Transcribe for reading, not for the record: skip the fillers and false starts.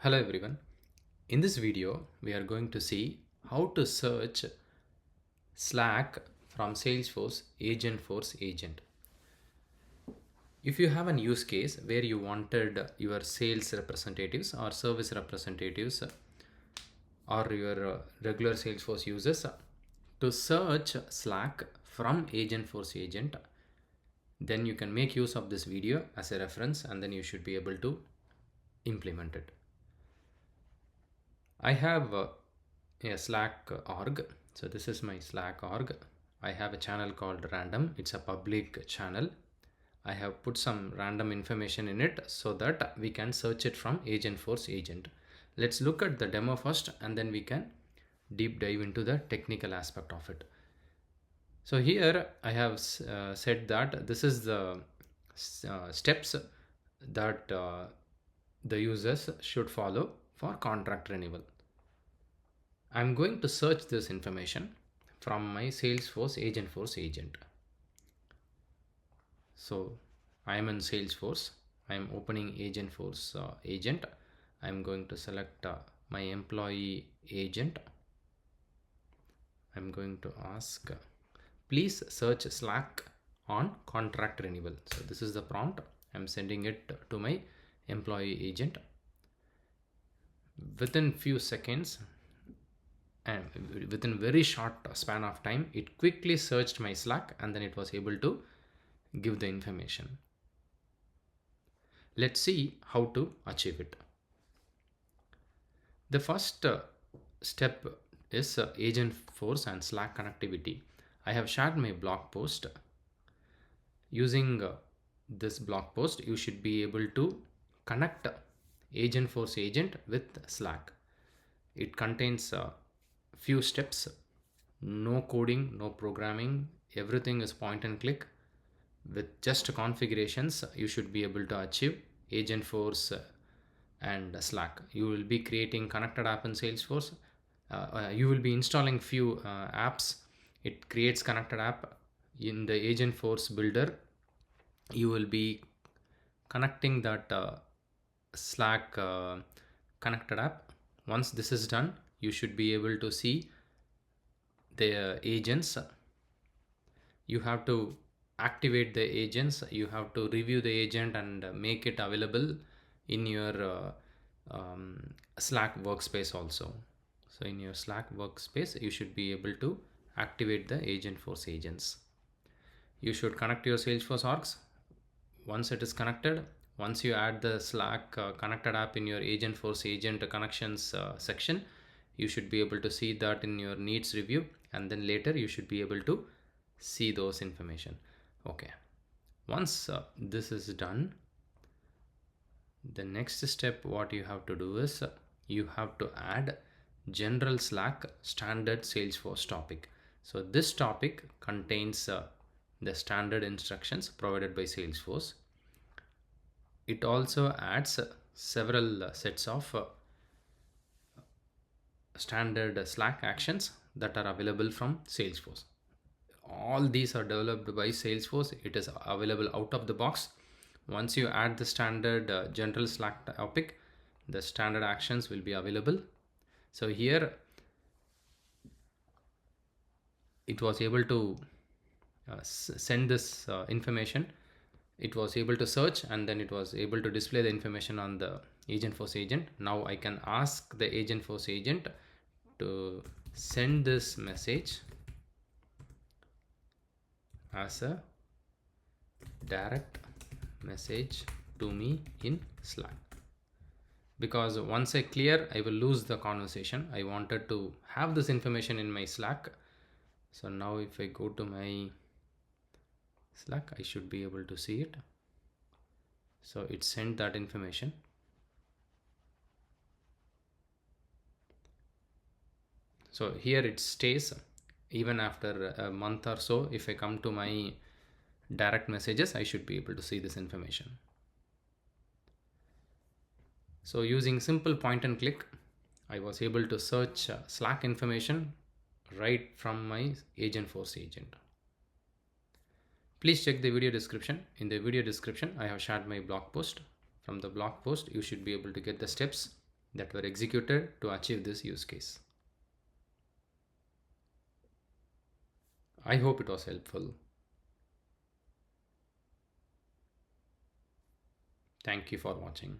Hello everyone. In this video, we are going to see how to search Slack from Salesforce Agentforce agent. If you have a use case where you wanted your sales representatives or service representatives or your regular Salesforce users to search Slack from Agentforce agent, then you can make use of this video as a reference and then you should be able to implement it. I have a Slack org. So this is my Slack org. I have a channel called random. It's a public channel. I have put some random information in it so that we can search it from Agentforce agent. Let's look at the demo first and then we can deep dive into the technical aspect of it. So here I have said that this is the steps that the users should follow for contract renewal. I'm going to search this information from my Salesforce Agentforce agent. So I am in Salesforce. I am opening Agentforce agent. I'm going to select my employee agent. I'm going to ask, please search Slack on contract renewal. So this is the prompt. I'm sending it to my employee agent. Within few seconds and within very short span of time, it quickly searched my Slack and then it was able to give the information. Let's see how to achieve it. The first step is Agentforce and Slack connectivity. I have shared my blog post. Using this blog post, you should be able to connect Agentforce agent with Slack. It contains few steps, no coding, no programming, everything is point and click. With just configurations, you should be able to achieve Agentforce and Slack. You will be creating connected app in Salesforce. You will be installing few apps. It creates connected app in the Agentforce builder. You will be connecting that Slack connected app. Once this is done, you should be able to see the agents. You have to activate the agents. You have to review the agent and make it available in your Slack workspace also. So in your Slack workspace, you should be able to activate the Agentforce agents. You should connect your Salesforce orgs. Once it is connected, once you add the Slack connected app in your Agentforce agent connections section, you should be able to see that in your needs review, and then later you should be able to see those information. Okay, once this is done, the next step what you have to do is you have to add general Slack standard Salesforce topic. So this topic contains the standard instructions provided by Salesforce. It also adds several sets of standard Slack actions that are available from Salesforce. All these are developed by Salesforce. It is available out of the box. Once you add the standard general Slack topic, the standard actions will be available. So here it was able to send this information. It was able to search and then it was able to display the information on the Agentforce agent. Now I can ask the Agentforce agent to send this message as a direct message to me in Slack, because once I clear, I will lose the conversation. I wanted to have this information in my Slack. So now if I go to my Slack, I should be able to see it. So it sent that information. So here it stays even after a month or so. If I come to my direct messages, I should be able to see this information. So using simple point and click, I was able to search Slack information right from my Agentforce agent. Please check the video description. In the video description, I have shared my blog post. From the blog post, you should be able to get the steps that were executed to achieve this use case. I hope it was helpful. Thank you for watching.